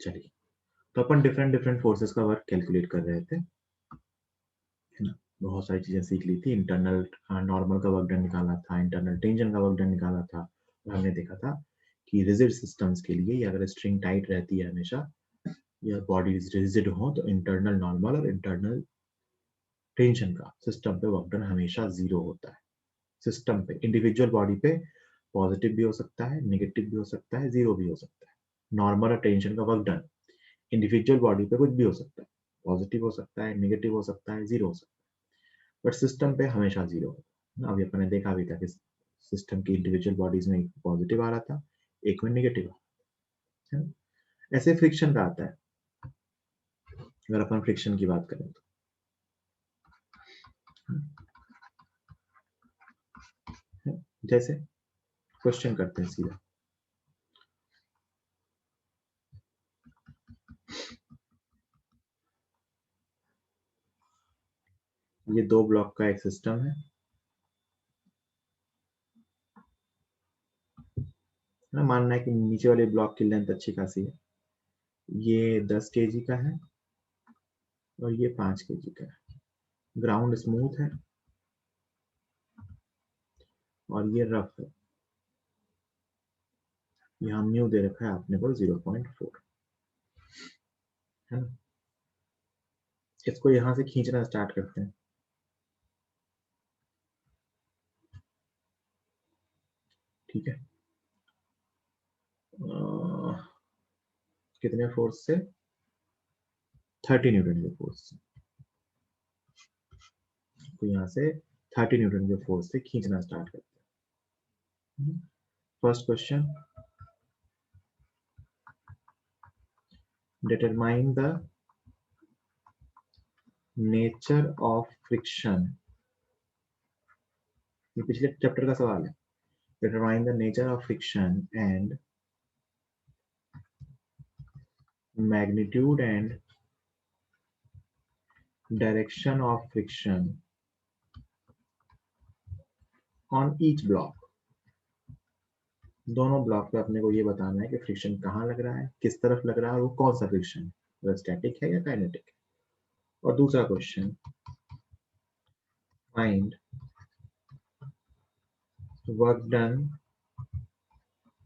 चलिए, तो अपन different different forces का वर्क कैलकुलेट कर रहे थे, है ना। बहुत सारी चीजें सीख ली थी। इंटरनल नॉर्मल का वर्क डन निकाला था, इंटरनल टेंशन का वर्क डन निकाला था, और हमने देखा था कि रिजिड सिस्टम्स के लिए, या अगर स्ट्रिंग टाइट रहती है हमेशा, या बॉडी रिजिड हो, तो इंटरनल नॉर्मल और इंटरनल टेंशन का सिस्टम पे वर्क डन हमेशा 0 होता है। सिस्टम पे, इंडिविजुअल बॉडी पे पॉजिटिव भी हो सकता है, नेगेटिव भी हो सकता है, 0 भी हो सकता है। नॉर्मल और टेंशन का वर्क डन इंडिविजुअल बॉडी पे कुछ भी हो सकता है, पॉजिटिव हो सकता है, नेगेटिव हो सकता है, 0 हो सकता है, बट सिस्टम पे हमेशा 0 होता है। अभी अपन ने देखा भी था कि सिस्टम की इंडिविजुअल बॉडीज में एक पॉजिटिव आ रहा था, एक में नेगेटिव आ रहा था, है ना। ऐसे फ्रिक्शन का आता है, अगर अपन फ्रिक्शन की बात करें तो, जैसे क्वेश्चन करते हैं सीधा। ये 2 ब्लॉक का एक सिस्टम है ना। मानना है कि नीचे वाले ब्लॉक की लेंथ अच्छी खासी है, ये 10 kg का है और ये 5 kg का है। ग्राउंड स्मूथ है और ये रफ है। यहाँ म्यू दे रखा है आपने को 0.4, है ना। इसको यहाँ से खींचना स्टार्ट करते हैं। ठीक है, कितने फोर्स से? 30 न्यूटन के फोर्स से। तो यहाँ से 30 न्यूटन के फोर्स से खींचना स्टार्ट करते हैं। First question, determine the nature of friction. ये पिछले चैप्टर का सवाल है। Determine the nature of friction and magnitude and direction of friction on each block. दोनों ब्लॉक पे अपने को ये बताना है कि फ्रिक्शन कहाँ लग रहा है, किस तरफ लग रहा है, और वो कौन सा फ्रिक्शन है, स्टैटिक है या काइनेटिक है। और दूसरा question, find work done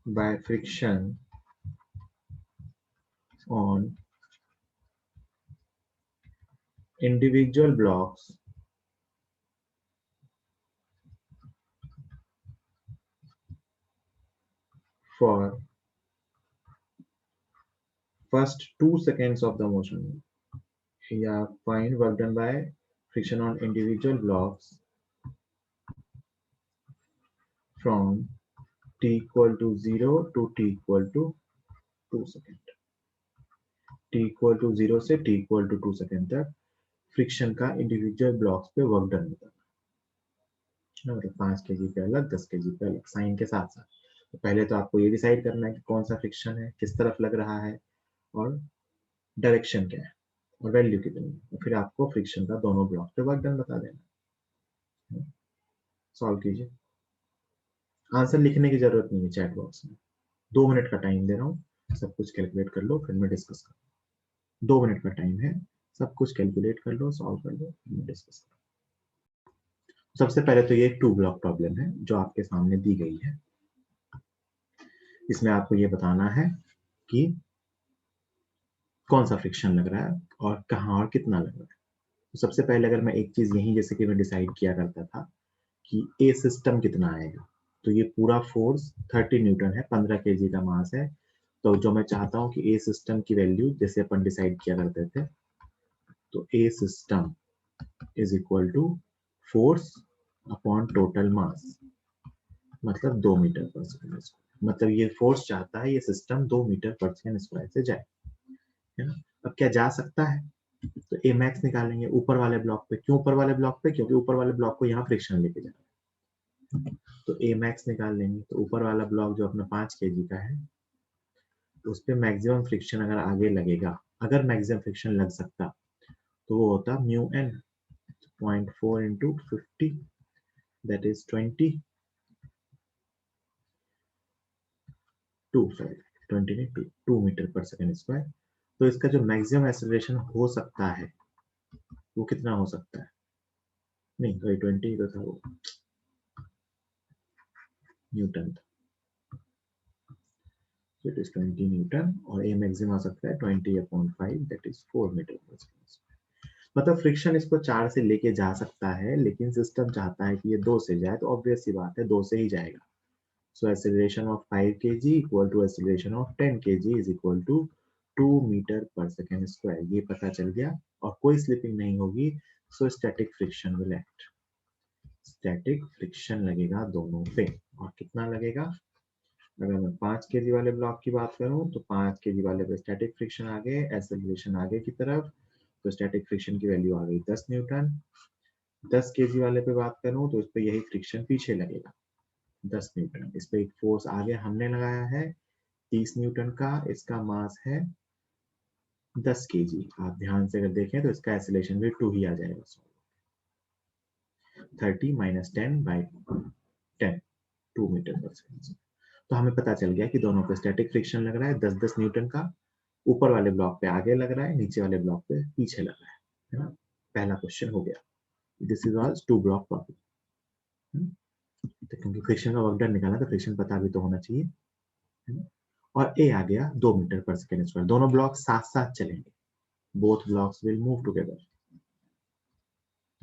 by friction on individual blocks for first 2 seconds of the motion. Yeah, find work done by friction on individual blocks from t equal to 0 to t equal to 2 second. t equal to 0 से t equal to 2 second तक friction का individual blocks पे work done होता है, मतलब 5 kg पे अलग, 10 kg पे अलग, साइन के साथ साथ। तो पहले तो आपको ये डिसाइड करना है कि कौन सा फ्रिक्शन है, किस तरफ लग रहा है, और डायरेक्शन क्या है, और वैल्यू कितनी है। फिर आपको फ्रिक्शन का दोनों ब्लॉक पे वर्क डन बता देना। सॉल्व कीजिए। आंसर लिखने की जरूरत नहीं है चैट बॉक्स में। 2 मिनट का टाइम दे रहा हूँ, सब कुछ कैलकुलेट कर लो, फिर मैं डिस्कस करूँ। 2 मिनट का टाइम है, सब कुछ कैलकुलेट कर लो, सॉल्व कर लो, फिर मैं डिस्कस करूँ। सबसे पहले तो ये एक 2 ब्लॉक प्रॉब्लम है जो आपके सामने दी गई है। इसमें आपको ये बताना है कि कौन सा फ्रिक्शन लग रहा है और कहाँ और कितना लग रहा है। तो सबसे पहले अगर मैं एक चीज यही, जैसे कि मैं डिसाइड किया करता था कि ए सिस्टम कितना आएगा, तो ये पूरा फोर्स 30 न्यूटन है, 15 kg का मास है। तो जो मैं चाहता हूँ कि ए सिस्टम की वैल्यू जैसे अपन डिसाइड किया करते थे, तो a system is equal to force upon total mass, मतलब 2 मीटर पर सेकेंड स्क्वायर। मतलब ये फोर्स चाहता है ये system 2 metre per second square से जाए, है ना। अब क्या जा सकता है, तो ए मैक्स निकालेंगे ऊपर वाले ब्लॉक पे। क्यों ऊपर वाले ब्लॉक पे? क्योंकि ऊपर वाले ब्लॉक को यहाँ फ्रिक्शन लेके जा रहा है। तो ए मैक्स निकाल लेंगे, तो ऊपर वाला ब्लॉक जो अपना 5 kg का है, तो उस पर मैक्सिमम फ्रिक्शन अगर आगे लगेगा, अगर मैक्सिमम फ्रिक्शन लग सकता, तो वो होता mu N, 0.4 into 50, that is 20 2 5। 20 नहीं 2 मीटर पर सेकेंड स्क्वायर। तो इसका जो मैक्सिमम एक्सेलरेशन हो सकता है वो कितना हो सकता है? नहीं सॉरी 20 तो था वो, न्यूटन था। So it is 20 न्यूटन और ए मैक्सिमम आ सकता है 20/5 that is 4 metre per second. मतलब फ्रिक्शन इसको 4 से लेके जा सकता है, लेकिन सिस्टम चाहता है कि ये 2 से जाए, तो ऑब्वियस सी बात है 2 से ही जाएगा। So acceleration of 5 kg equal to acceleration of 10 kg is equal to 2 metre per second square. ये पता चल गया और कोई स्लिपिंग नहीं होगी। So static friction will act. Static friction लगेगा दोनों पे। और कितना लगेगा? अगर मैं 5 kg वाले ब्लॉक की बात करूं तो 5 kg वाले पे स्टैटिक फ्रिक्शन आगे, एक्सेलरेशन आगे की तरफ, तो स्टैटिक फ्रिक्शन की वैल्यू आ गई 10 न्यूटन। 10 kg वाले पे बात करूं तो इस पे यही फ्रिक्शन पीछे लगेगा 10 न्यूटन। इस पे एक फोर्स आगे हमने लगाया है 30 न्यूटन का, इसका मास है 10 kg। आप ध्यान से अगर देखें तो इसका एक्सेलरेशन भी 2 ही आ जाएगा। 30 - 10/10 2 मीटर पर सेकेंड। तो हमें पता चल गया कि दोनों पे स्टैटिक फ्रिक्शन लग रहा है 10-10 न्यूटन का। ऊपर वाले ब्लॉक पे आगे लग रहा है, नीचे वाले ब्लॉक पे पीछे लग रहा है ना। पहला क्वेश्चन हो गया। This is all 2 block problem. तो क्योंकि फ्रिक्शन का वर्क डन निकाला तो फ्रिक्शन पता भी तो होना चाहिए, है ना। और ए आ गया 2 मीटर पर सेकेंड स्क्वायर। दोनों ब्लॉक साथ साथ चलेंगे। Both blocks will move together.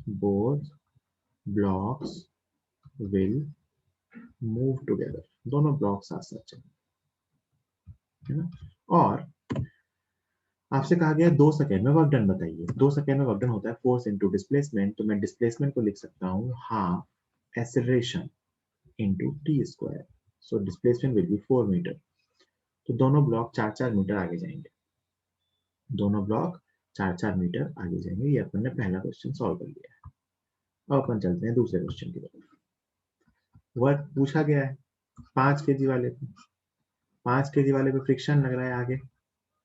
Both blocks will move together. दोनों ब्लॉक साथ साथ चलेंगे, है ना। और आपसे कहा गया 2 सेकेंड में वर्क डन बताइए। 2 सेकेंड में वर्क डन होता है फोर्स इनटू डिस्प्लेसमेंट। तो मैं डिस्प्लेसमेंट को लिख सकता हूँ half acceleration into T square. So displacement will be 4 metre. तो दोनों ब्लॉक 4-4 मीटर आगे जाएंगे। दोनों ब्लॉक 4-4 मीटर आगे जाएंगे। ये अपन ने पहला क्वेश्चन सॉल्व कर लिया है। अब अपन चलते हैं दूसरे क्वेश्चन की तरफ। वर्क पूछा गया है 5 kg वाले पे। 5 kg वाले पे फ्रिक्शन लग रहा है आगे।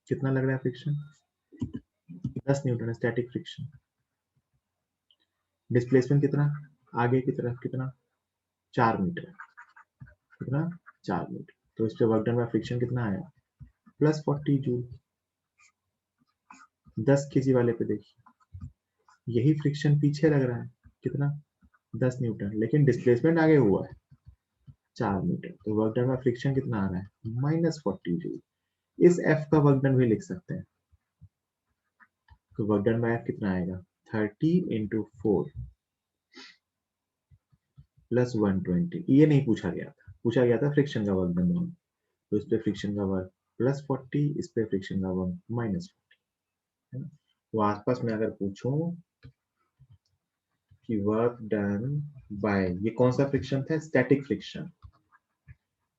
कितना लग रहा है friction? 10 Newton static friction. Displacement कितना? आगे की तरफ कितना? 4 मीटर। कितना? 4 मीटर। तो इस पे वर्क डन बाय फ्रिक्शन कितना आया? +40 जूल। 10 kg वाले पे देखिए, यही फ्रिक्शन पीछे लग रहा है। कितना? 10 न्यूटन, लेकिन डिस्प्लेसमेंट आगे हुआ है 4 मीटर। तो वर्क डन बाय फ्रिक्शन कितना आ रहा है? -40 जूल। इस एफ का वर्क डन भी लिख सकते हैं। तो वर्क डन बाय एफ कितना आएगा? 30 × 4 + 120। ये नहीं पूछा गया था, पूछा गया था फ्रिक्शन का वर्क डन दोनों। तो इस पे फ्रिक्शन का वर्क +40, इस पे फ्रिक्शन का वर्क -40, है ना। तो आसपास में अगर पूछूं कि वर्क डन बाय, ये कौन सा फ्रिक्शन था? Static friction.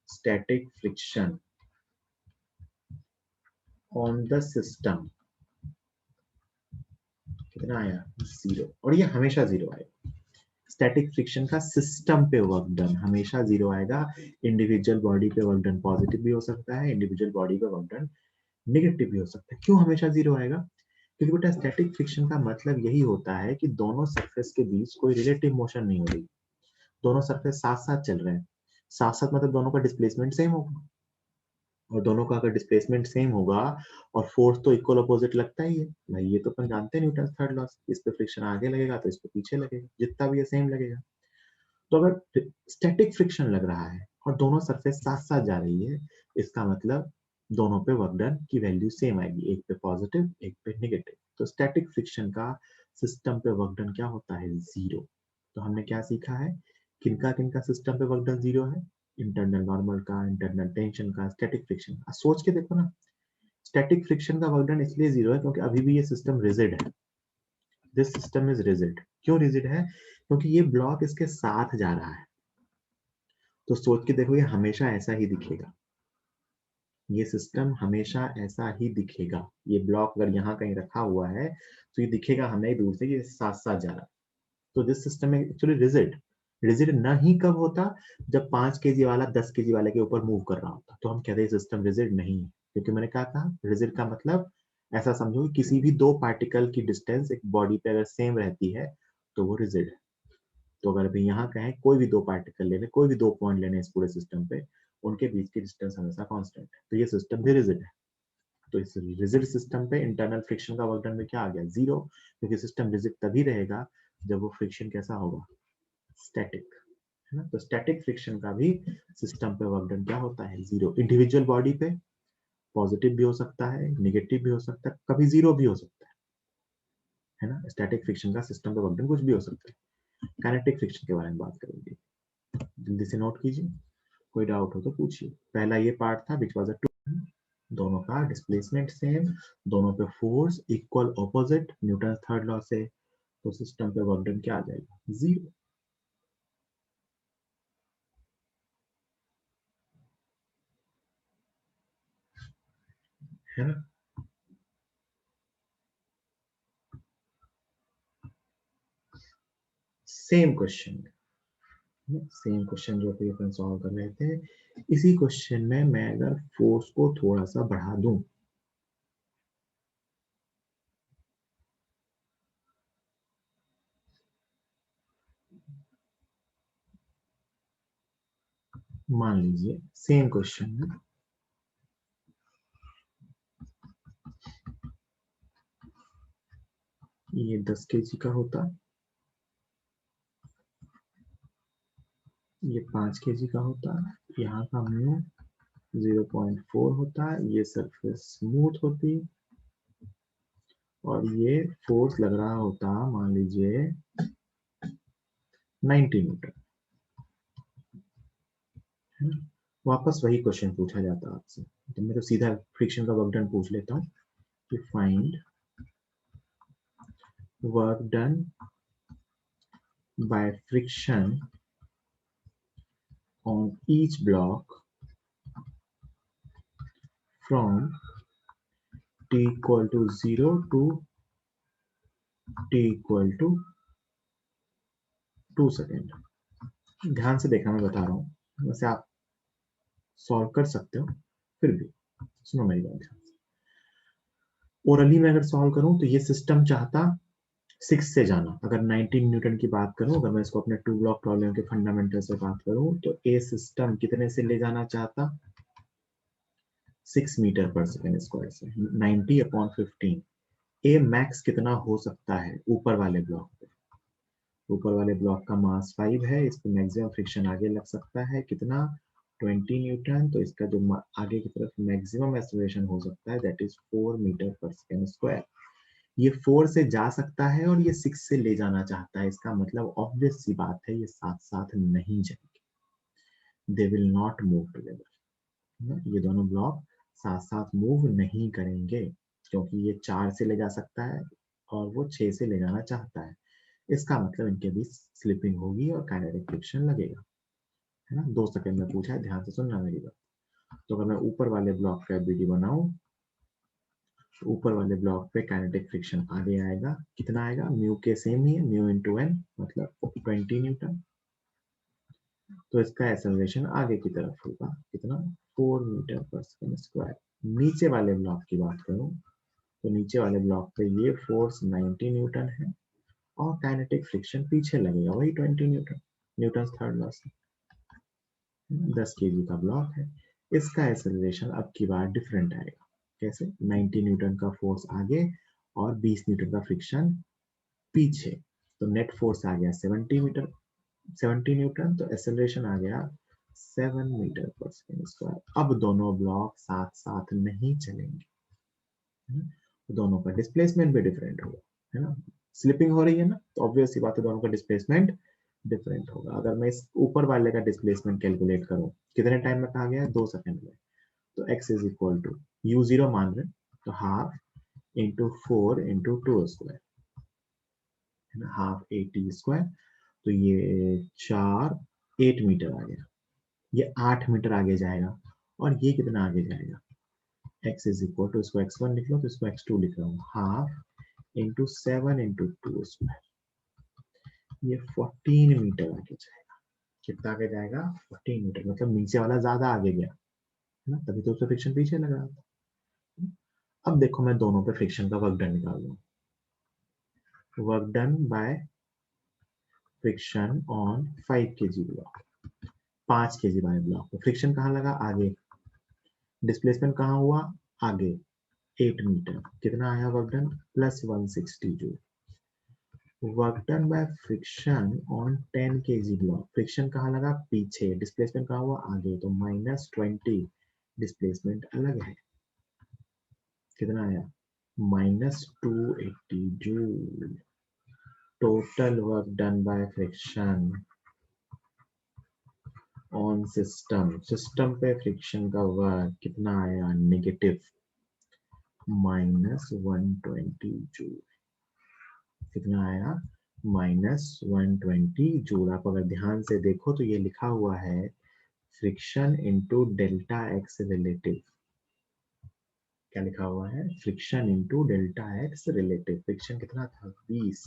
Static friction on the system कितना आया? 0। और ये हमेशा 0 आएगा। स्टैटिक फ्रिक्शन का सिस्टम पे वर्क डन हमेशा 0 आएगा। इंडिविजुअल बॉडी पे वर्क डन पॉजिटिव भी हो सकता है, इंडिविजुअल बॉडी पे वर्क डन नेगेटिव भी हो सकता है। क्यों हमेशा 0 आएगा? क्योंकि बेटा स्टैटिक फ्रिक्शन का मतलब यही होता है कि दोनों सरफेस के बीच कोई रिलेटिव मोशन नहीं हो रही। दोनों सरफेस साथ साथ चल रहे हैं। साथ साथ मतलब दोनों का डिस्प्लेसमेंट सेम होगा। और दोनों का अगर डिस्प्लेसमेंट सेम होगा और फोर्स तो इक्वल अपोजिट लगता ही है भाई। ये तो अपन जानते हैं न्यूटन थर्ड लॉ। इस पे फ्रिक्शन आगे लगेगा तो इस पे पीछे लगेगा, जितना भी ये सेम लगेगा। तो अगर स्टैटिक फ्रिक्शन लग रहा है और दोनों सरफेस साथ साथ जा रही है, इसका मतलब दोनों पे वर्क डन की वैल्यू सेम आएगी। एक पे पॉजिटिव, एक पे नेगेटिव। तो स्टैटिक फ्रिक्शन का सिस्टम पे वर्क डन क्या होता है? 0। तो हमने क्या सीखा है? किनका किनका सिस्टम पे वर्क डन 0 है? इंटरनल नॉर्मल का, इंटरनल टेंशन का, स्टैटिक फ्रिक्शन का। सोच के देखो ना, स्टैटिक फ्रिक्शन का वर्क डन इसलिए 0 है क्योंकि अभी भी ये सिस्टम रिजिड है। This system is rigid. क्यों रिजिड है? क्योंकि ये ब्लॉक इसके साथ जा रहा है। तो सोच के देखो, ये हमेशा ऐसा ही दिखेगा। ये सिस्टम हमेशा ऐसा ही दिखेगा। ये ब्लॉक अगर यहाँ कहीं रखा हुआ है तो ये दिखेगा हमें दूर से कि साथ साथ जा रहा है। तो this system actually rigid. Rigid न ही कब होता? जब 5 kg वाला 10 kg वाले के ऊपर मूव कर रहा होता, तो हम कहते हैं सिस्टम रिजिड नहीं है। क्योंकि मैंने क्या कहा? रिजिड का मतलब ऐसा समझो कि किसी भी 2 पार्टिकल की डिस्टेंस एक बॉडी पे अगर सेम रहती है तो वो रिजिड है। तो अगर अभी यहाँ कहें कोई भी 2 पार्टिकल लेने, कोई भी 2 पॉइंट लेने इस पूरे सिस्टम पे, उनके बीच की डिस्टेंस हमेशा कांस्टेंट है, तो ये सिस्टम भी रिजिड है। तो इस रिजिड सिस्टम पे इंटरनल फ्रिक्शन का वर्क डन में क्या आ गया, 0, क्योंकि सिस्टम रिजिड तभी रहेगा जब वो फ्रिक्शन कैसा होगा, स्टैटिक, है ना। तो स्टैटिक फ्रिक्शन का भी सिस्टम पे वर्क डन क्या होता है, 0। इंडिविजुअल बॉडी पे पॉजिटिव भी हो सकता है, नेगेटिव भी हो सकता है, कभी 0 भी हो सकता है ना। स्टैटिक फ्रिक्शन का सिस्टम पे वर्क डन कुछ भी हो सकता है। काइनेटिक फ्रिक्शन के बारे में बात करेंगे, जल्दी से नोट कीजिए, कोई डाउट हो तो पूछिए। पहला ये पार्ट था विच वाज अ टू, दोनों का डिस्प्लेसमेंट सेम, दोनों पे force equal opposite Newton third law से, तो सिस्टम पे वर्क डन क्या आ जाएगा, 0, है ना। सेम क्वेश्चन, सेम क्वेश्चन जो कि अपन सॉल्व कर रहे थे, इसी क्वेश्चन में मैं अगर फोर्स को थोड़ा सा बढ़ा दूं, मान लीजिए सेम क्वेश्चन में ये 10 kg का होता, ये 5 kg का होता, यहाँ का म्यू 0.4 होता, ये सरफेस स्मूथ होती, और ये फोर्स लग रहा होता मान लीजिए 90 न्यूटन, है ना। वापस वही क्वेश्चन पूछा जाता आपसे, तो मैं तो सीधा फ्रिक्शन का वर्क डन पूछ लेता हूँ कि find work done by friction on each block from t equal to 0 to t equal to 2 second. ध्यान से देखना, मैं बता रहा हूँ, वैसे आप सॉल्व कर सकते हो, फिर भी सुनो मेरी बात ध्यान से। ओरली में अगर सॉल्व करूं तो ये सिस्टम चाहता 6 से जाना, अगर 19 न्यूटन की बात करूं, अगर मैं इसको अपने 2 ब्लॉक प्रॉब्लम के फंडामेंटल से बात करूं, तो ए सिस्टम कितने से ले जाना चाहता, 6 मीटर पर सेकेंड स्क्वायर से, 90 अपॉन 15। ए मैक्स कितना हो सकता है ऊपर वाले ब्लॉक पे, ऊपर वाले ब्लॉक का मास 5 है, इस पे मैक्सिमम फ्रिक्शन आगे लग सकता है कितना, 20 न्यूटन, तो इसका जो आगे की तरफ मैक्सिमम एक्सेलरेशन हो सकता है that is 4 metre per second square. ये 4 से जा सकता है और ये 6 से ले जाना चाहता है, इसका मतलब ऑब्वियस सी बात है ये साथ साथ नहीं जाएंगे, they will not move together. ये दोनों ब्लॉक साथ साथ मूव नहीं करेंगे, क्योंकि ये 4 से ले जा सकता है और वो 6 से ले जाना चाहता है, इसका मतलब इनके बीच स्लिपिंग होगी और काइनेटिक फ्रिक्शन लगेगा, है ना। 2 सेकंड में पूछा है, ध्यान से सुनना मेरी बात। तो अगर मैं ऊपर वाले ब्लॉक का बीडी बनाऊं, तो ऊपर वाले ब्लॉक पे काइनेटिक फ्रिक्शन आगे आएगा, कितना आएगा, म्यू के सेम ही है, म्यू इंटू एन मतलब 20 न्यूटन, तो इसका एक्सेलरेशन आगे की तरफ होगा कितना, 4 मीटर पर सेकंड स्क्वायर। नीचे वाले ब्लॉक की बात करूं, तो नीचे वाले ब्लॉक पे ये फोर्स 90 न्यूटन है और काइनेटिक फ्रिक्शन पीछे लगेगा वही 20 न्यूटन, न्यूटन थर्ड लॉ से। 10 kg का ब्लॉक है, इसका एक्सेलरेशन अब की बार डिफरेंट आएगा, कैसे, 90 न्यूटन का फोर्स आगे और 20 न्यूटन का फ्रिक्शन पीछे, तो नेट फोर्स आ गया 70 न्यूटन, तो एक्सेलरेशन आ गया 7 मीटर पर सेकेंड स्क्वायर। अब दोनों ब्लॉक साथ साथ नहीं चलेंगे, है ना? तो दोनों का डिस्प्लेसमेंट भी डिफरेंट होगा, है ना। स्लिपिंग हो रही है ना, तो ऑब्वियस सी बात है दोनों का डिस्प्लेसमेंट डिफरेंट होगा। अगर मैं इस ऊपर वाले का डिस्प्लेसमेंट कैलकुलेट करूं, कितने टाइम में कहा गया है, 2 सेकंड में, तो x is equal to u0 मान रहे, तो हाफ इंटू 4 इंटू 2 स्क्वायर, है ना, हाफ 80 स्क्वायर, तो ये 8 मीटर आ गया, ये 8 मीटर आगे जाएगा, और ये कितना आगे जाएगा, x इज इक्वल टू, इसको x1 लिख लो तो इसको x2 लिख रहा हूँ, हाफ इंटू 7 इंटू 2 स्क्वायर, ये 14 मीटर आगे जाएगा। कितना आगे जाएगा, 14 मीटर, मतलब नीचे वाला ज्यादा आगे गया, है ना, तभी तो उसका फ्रिक्शन पीछे लग रहा था। अब देखो मैं दोनों पे फ्रिक्शन का वर्क डन निकाल लूँ, work done by friction on 5 kg block, 5 kg वाले ब्लॉक पे फ्रिक्शन कहाँ लगा? आगे। डिस्प्लेसमेंट कहाँ हुआ? आगे 8 मीटर। कितना आया work done? Plus 160 joule. Work done by friction on 10 kg block, friction कहाँ लगा? पीछे। डिस्प्लेसमेंट कहाँ हुआ? आगे, तो -20 डिस्प्लेसमेंट अलग है। कितना आया? -280 joule. Total work done by friction on system, system पे फ्रिक्शन का वर्क कितना आया? Negative -120 joule. कितना आया? -120 जूल। आप अगर ध्यान से देखो तो ये लिखा हुआ है friction into delta x relative. क्या लिखा हुआ है? Friction into delta x relative. Friction कितना था? 20,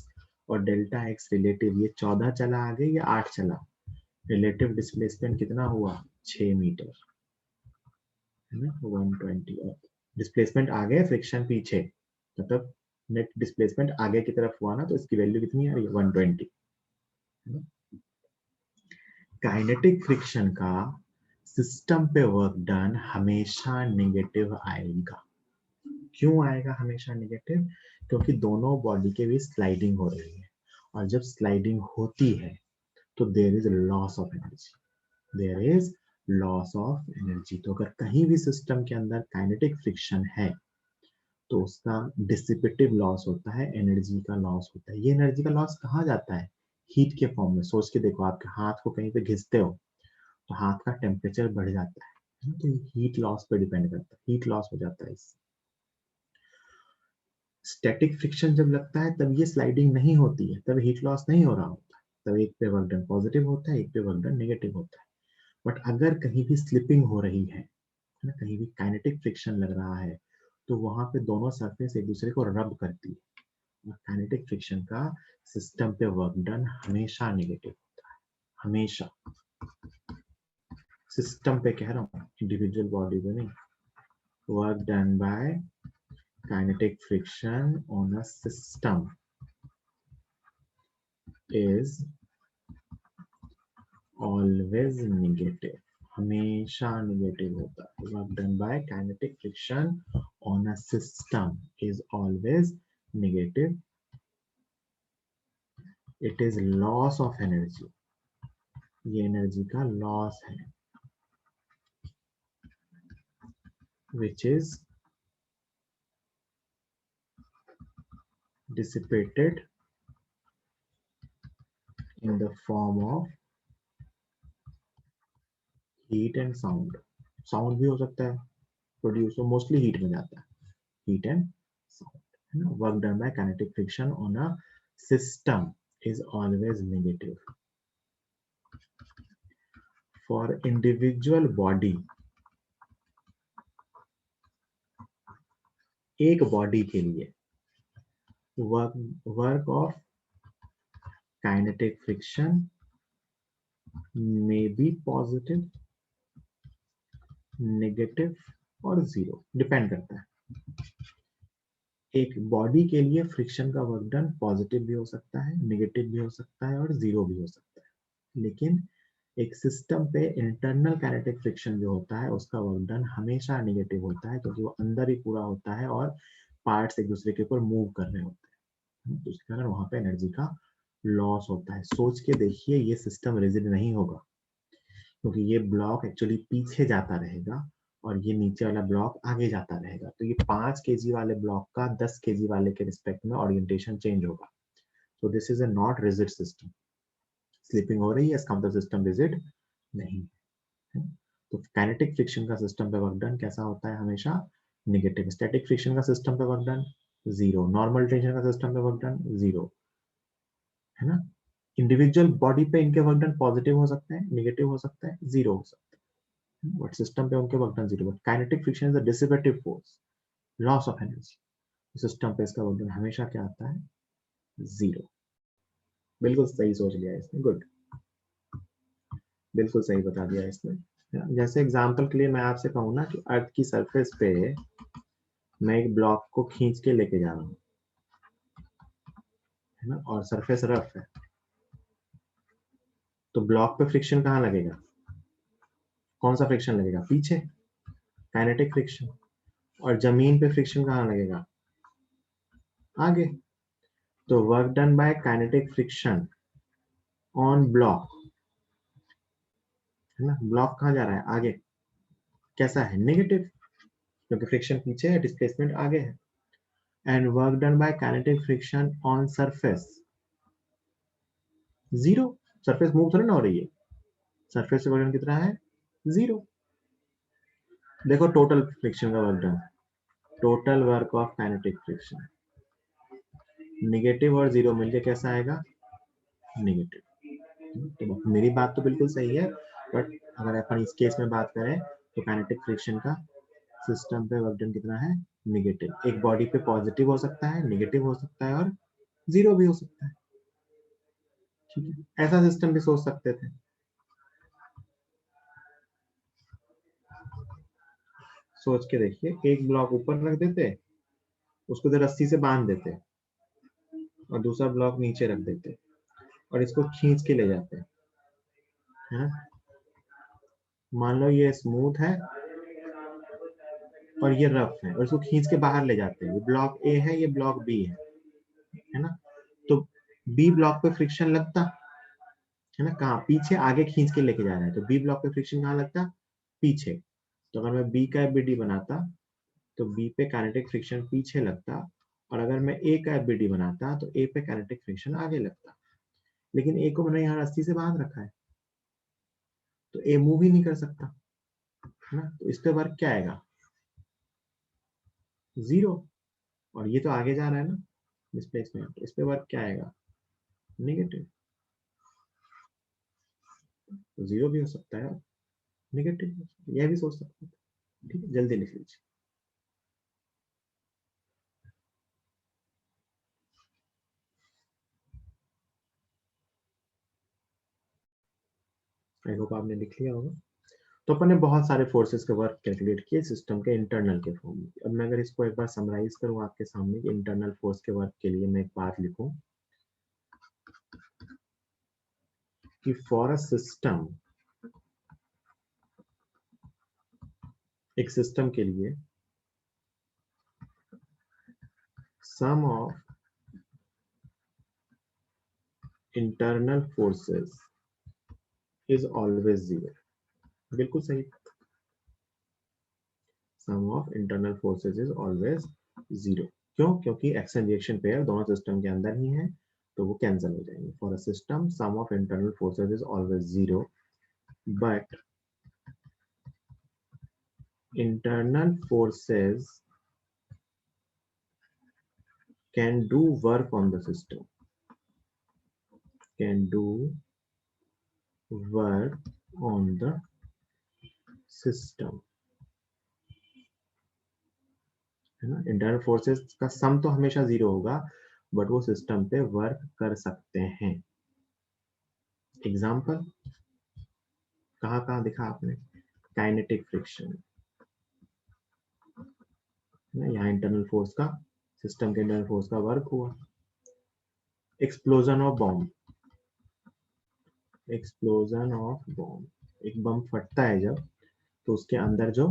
और डेल्टा एक्स रिलेटिव ये 14 चला आगे या 8 चला? रिलेटिव डिस्प्लेसमेंट कितना हुआ? 6 मीटर, है ना? 120। और डिस्प्लेसमेंट आगे, फ्रिक्शन पीछे, मतलब नेट डिस्प्लेसमेंट आगे की तरफ हुआ ना, तो इसकी वैल्यू कितनी आ रही है? 120। काइनेटिक फ्रिक्शन का सिस्टम पे वर्क डन हमेशा नेगेटिव आएगा। क्यों आएगा हमेशा नेगेटिव? क्योंकि दोनों बॉडी के बीच स्लाइडिंग हो रही है, और जब स्लाइडिंग होती है तो there is loss of energy, there is loss of energy. तो अगर कहीं भी सिस्टम के अंदर काइनेटिक फ्रिक्शन है तो उसका डिसिपेटिव लॉस होता है, एनर्जी का लॉस होता है। ये एनर्जी का लॉस कहाँ जाता है? हीट के फॉर्म में। सोच के देखो, आपके हाथ को कहीं पे घिसते हो तो हाथ का टेम्परेचर बढ़ जाता है, तो हीट लॉस पे डिपेंड करता है, हीट लॉस हो जाता है इससे। स्टैटिक फ्रिक्शन जब लगता है तब ये स्लाइडिंग नहीं होती है, तब हीट लॉस नहीं हो रहा होता, तब एक पे वर्क डन पॉजिटिव होता है, एक पे वर्क डन नेगेटिव होता है। बट अगर कहीं भी स्लिपिंग हो रही है ना, कहीं भी काइनेटिक फ्रिक्शन लग रहा है, तो वहां पे दोनों सरफेस एक दूसरे को रब करती है, और काइनेटिक फ्रिक्शन का सिस्टम पे वर्क डन हमेशा नेगेटिव होता है, हमेशा। सिस्टम पे कह रहा हूँ, इंडिविजुअल बॉडी पे नहीं। Work done bye kinetic friction on a system is always negative, हमेशा नेगेटिव होता है। Work done by kinetic friction on a system is always negative. It is loss of energy, ये एनर्जी का loss है, which is dissipated in the form of heat and sound। Sound भी हो सकता है प्रोड्यूस, मोस्टली हीट में जाता है, heat and sound, है ना? work done by kinetic friction on a system is always negative। for individual body, एक बॉडी के लिए work of kinetic friction may be positive, negative और zero, डिपेंड करता है। एक बॉडी के लिए फ्रिक्शन का वर्क डन पॉजिटिव भी हो सकता है, नेगेटिव भी हो सकता है और जीरो भी हो सकता है। लेकिन एक सिस्टम पे इंटरनल काइनेटिक फ्रिक्शन जो होता है उसका वर्क डन हमेशा नेगेटिव होता है, क्योंकि वो अंदर ही पूरा होता है और पार्ट्स एक दूसरे के ऊपर मूव कर रहे होते हैं, तो उसके कारण वहां पे एनर्जी का लॉस होता है। सोच के देखिए, ये सिस्टम रिजिड नहीं होगा, क्योंकि ये ब्लॉक एक्चुअली पीछे जाता रहेगा और ये नीचे वाला ब्लॉक आगे जाता रहेगा, तो ये 5 kg वाले ब्लॉक का 10 kg वाले के रिस्पेक्ट में ओरिएंटेशन चेंज होगा। So this is a not rigid system. Slipping हो रही है, इसका मतलब सिस्टम रिजिड नहीं है। तो काइनेटिक फ्रिक्शन का सिस्टम पे वर्क डन कैसा होता है? हमेशा नेगेटिव। स्टैटिक फ्रिक्शन का सिस्टम पे work done zero, normal tension का सिस्टम पे वर्क डन जीरो, है ना? इंडिविजुअल बॉडी पे इनके वर्क डन पॉजिटिव हो सकते हैं, नेगेटिव हो सकता है, जीरो हो सकता है, बट सिस्टम पे उनके work done zero. But kinetic friction is a dissipative force, loss of energy. System पे इसका वर्क डन हमेशा क्या आता है? जीरो। बिल्कुल सही सोच लिया इसने, गुड, बिल्कुल सही बता दिया इसने। जैसे एग्जांपल के लिए मैं आपसे कहूँ ना कि अर्थ की सरफेस पे मैं एक ब्लॉक को खींच के लेके जा रहा हूँ, है ना, और सरफेस रफ है, तो ब्लॉक पे फ्रिक्शन कहाँ लगेगा? कौन सा फ्रिक्शन लगेगा? पीछे, काइनेटिक फ्रिक्शन। और जमीन पे फ्रिक्शन कहाँ लगेगा? आगे। तो work done by kinetic friction on block, है ना, ब्लॉक कहाँ जा रहा है? आगे। कैसा है? नेगेटिव, क्योंकि फ्रिक्शन पीछे है, डिस्प्लेसमेंट आगे है। And work done by kinetic friction on surface, zero. Surface move थोड़ी ना हो रही है, सरफेस से वर्क डन कितना है? जीरो। देखो टोटल फ्रिक्शन का work done, total work of kinetic friction, negative और जीरो मिलके कैसा आएगा? नेगेटिव। तो मेरी बात तो बिल्कुल सही है, बट अगर अपन इस केस में बात करें तो काइनेटिक फ्रिक्शन का सिस्टम पे वर्क डन कितना है? नेगेटिव। एक बॉडी पे पॉजिटिव हो सकता है, नेगेटिव हो सकता है और जीरो भी हो सकता है। ठीक है, ऐसा सिस्टम भी सोच सकते थे। सोच के देखिए, एक ब्लॉक ऊपर रख देते, उसको तो रस्सी से बांध देते, और दूसरा ब्लॉक नीचे रख देते, और इसको खींच के ले जाते हैं। मान लो ये स्मूथ है और ये रफ है, और इसको खींच के बाहर ले जाते हैं। ये ब्लॉक ए है, ये ब्लॉक बी है ना। तो बी ब्लॉक पे फ्रिक्शन लगता है ना, कहाँ? पीछे। आगे खींच के लेके जा रहा है, तो बी ब्लॉक पे फ्रिक्शन कहाँ लगता? पीछे। तो अगर मैं बी का एफ बनाता तो बी पे काइनेटिक फ्रिक्शन पीछे लगता, और अगर मैं ए का एफ बनाता तो ए पे काइनेटिक फ्रिक्शन आगे लगता। लेकिन ए को मैंने यहाँ रस्सी से बांध रखा है, तो ए मूव ही नहीं कर सकता, है ना। तो इस पे वर्क क्या आएगा? जीरो। और ये तो आगे जा रहा है ना, डिस्प्लेसमेंट, इस पे वर्क क्या आएगा? नेगेटिव। तो जीरो भी हो सकता है, नेगेटिव, यह भी सोच सकते हैं। ठीक है, जल्दी लिख लीजिए। आई होप आपने लिख लिया होगा। तो अपन ने बहुत सारे फोर्सेस के वर्क कैलकुलेट किए सिस्टम के इंटरनल के फॉर्म में। अब मैं अगर इसको एक बार समराइज करूं आपके सामने कि इंटरनल फोर्स के वर्क के लिए मैं एक बात लिखूं कि फॉर अ सिस्टम, एक सिस्टम के लिए sum of internal forces is always zero. बिल्कुल सही। Sum of internal forces is always zero. क्यों? क्योंकि एक्शन रिएक्शन पेयर दोनों सिस्टम के अंदर ही है, तो वो कैंसिल हो जाएंगे। For a system sum of internal forces is always zero, but internal forces can do work on the system, can do work on the system, है ना। इंटरनल फोर्सेस का सम तो हमेशा जीरो होगा, बट वो सिस्टम पे वर्क कर सकते हैं। एग्जाम्पल कहाँ कहाँ दिखा आपने? काइनेटिक फ्रिक्शन, है ना, यहाँ इंटरनल फोर्स का, सिस्टम के इंटरनल फोर्स का वर्क हुआ। Explosion of bomb, explosion of bomb, एक बम फटता है जब, तो उसके अंदर जो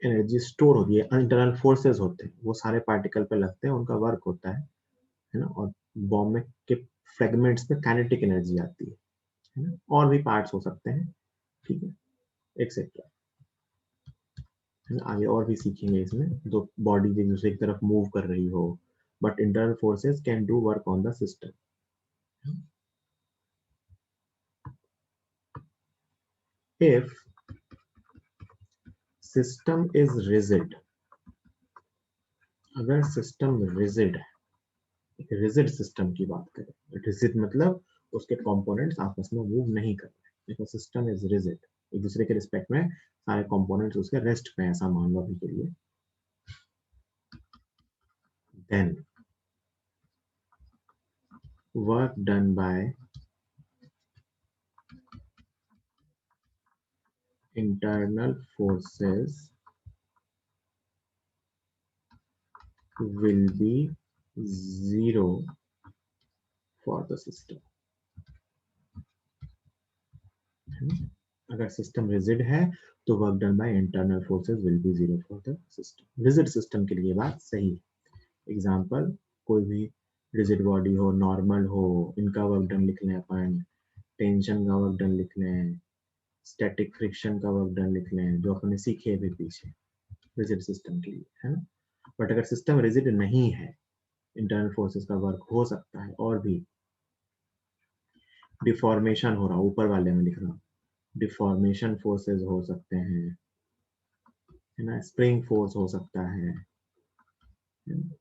एनर्जी स्टोर होती है, इंटरनल फोर्सेस होते हैं, वो सारे पार्टिकल पे लगते हैं, उनका वर्क होता है ना। और बॉम्ब में के फ्रेगमेंट्स में काइनेटिक एनर्जी आती है ना। और भी पार्ट्स हो सकते हैं, ठीक है, एक्सेट्रा, है ना। आगे और भी सीखेंगे इसमें, जो बॉडी एक दूसरे की तरफ मूव कर रही हो, but internal forces can do work on the system. If system is rigid, अगर सिस्टम रिजिड है, रिजिड सिस्टम की बात करें, रिजिड मतलब उसके कंपोनेंट्स आपस में मूव नहीं कर रहे। देखो सिस्टम इज रिजिड, एक दूसरे के रिस्पेक्ट में सारे कंपोनेंट्स उसके रेस्ट पे, ऐसा मान लो अभी के लिए। Then work done by internal forces will be zero for the system, अगर सिस्टम रिजिड है तो work done by internal forces will be zero for the system. Rigid system के लिए बात सही है। एग्जांपल, कोई भी रिजिड बॉडी हो, नॉर्मल हो, इनका वर्क डन लिख लें अपन, टेंशन का वर्क डन लिख लें, स्टैटिक फ्रिक्शन का वर्क डन लिख लें, जो अपने सीखे भी पीछे रिजिड सिस्टम के लिए, है ना। बट अगर सिस्टम रिजिड नहीं है, इंटरनल फोर्सेस का वर्क हो सकता है। और भी डिफॉर्मेशन हो रहा, ऊपर वाले में लिख रहा हूँ, डिफॉर्मेशन फोर्सेस हो सकते हैं, है ना, स्प्रिंग फोर्स हो सकता है ना?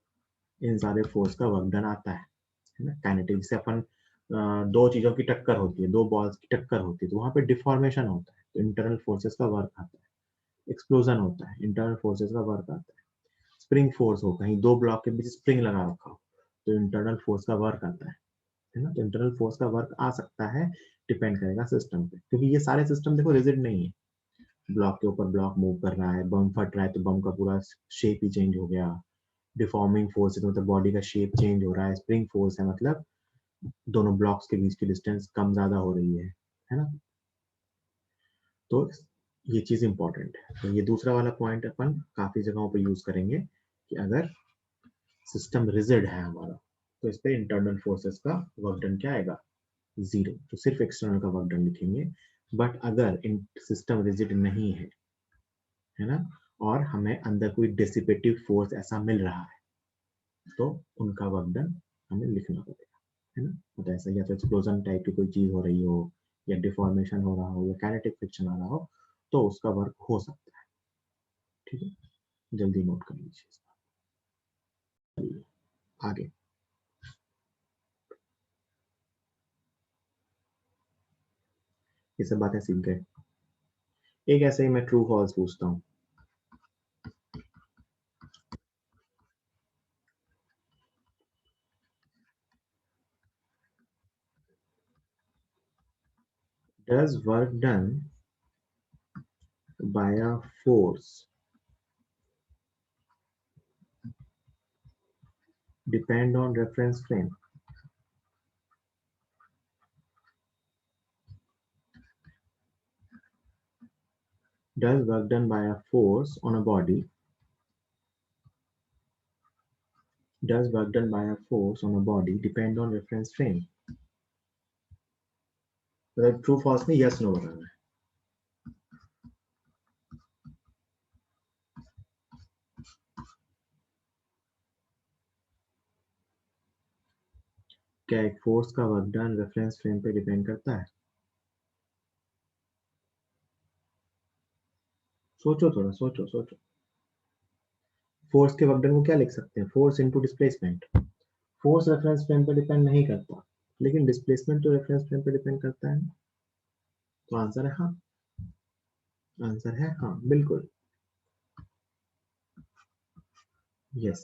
इन सारे फोर्स का वर्क डन आता है ना। काइनेटिक से अपन दो चीजों की टक्कर होती है, दो बॉल्स की टक्कर होती है, तो वहां पे डिफॉर्मेशन होता है, तो इंटरनल फोर्सेस का वर्क आता है। एक्सप्लोजन होता है, इंटरनल फोर्सेस का वर्क आता है। स्प्रिंग फोर्स हो, कहीं दो ब्लॉक के बीच स्प्रिंग लगा रखा हो, तो इंटरनल फोर्स का वर्क आता है ना। तो इंटरनल फोर्स का वर्क आ सकता है, डिपेंड करेगा सिस्टम पे, क्योंकि ये सारे सिस्टम देखो रिजिड नहीं है। ब्लॉक के ऊपर ब्लॉक मूव कर रहा है, बम फट रहा है तो बम का पूरा शेप ही चेंज हो गया। डिफॉर्मिंग फोर्स है मतलब बॉडी का शेप चेंज हो रहा है। स्प्रिंग फोर्स है मतलब दोनों ब्लॉक्स के बीच की डिस्टेंस कम ज्यादा हो रही है ना। तो ये चीज इंपॉर्टेंट है। तो ये दूसरा वाला पॉइंट अपन काफी जगहों पर यूज करेंगे कि अगर सिस्टम रिजिड है हमारा, तो इस पे इंटरनल फोर्सेस का वर्क डन क्या आएगा, जीरो। तो सिर्फ एक्सटर्नल का वर्क डन लिखेंगे। बट अगर सिस्टम रिजिड नहीं है ना, और हमें अंदर कोई डिसिपेटिव फोर्स ऐसा मिल रहा है, तो उनका वर्क डन हमें लिखना पड़ेगा, है ना। मतलब ऐसा या तो एक्सप्लोजन टाइप की कोई चीज हो रही हो, या डिफॉर्मेशन हो रहा हो, या काइनेटिक फ्रिक्शन आ रहा हो, तो उसका वर्क हो सकता है। ठीक है, जल्दी नोट कर लीजिए। आगे ये सब बातें सीख गए। एक ऐसे ही मैं ट्रू फॉल्स पूछता हूँ। Does work done by a force depend on reference frame? Does work done by a force on a body, does work done by a force on a body depend on reference frame? मतलब true false में yes no बताना है। क्या एक force का work done reference frame पे depend करता है? सोचो, थोड़ा सोचो सोचो। फोर्स के वर्क डन को क्या लिख सकते हैं, force into displacement. Force reference frame पे डिपेंड नहीं करता, लेकिन डिस्प्लेसमेंट तो रेफरेंस फ्रेम पे डिपेंड करता है। तो आंसर है हाँ। आंसर है हाँ, बिल्कुल yes.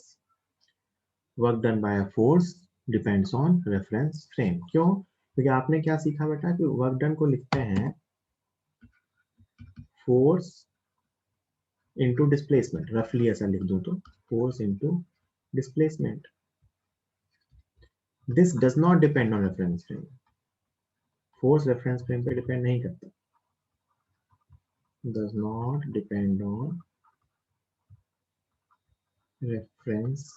Work done bye a force depends on reference frame. क्यों? क्योंकि आपने क्या सीखा बेटा कि वर्क डन को लिखते हैं फोर्स इनटू डिस्प्लेसमेंट। रफली ऐसा लिख दूं तो force into displacement. This does not depend on reference frame. Force reference frame पे डिपेंड नहीं करता। Does not depend on reference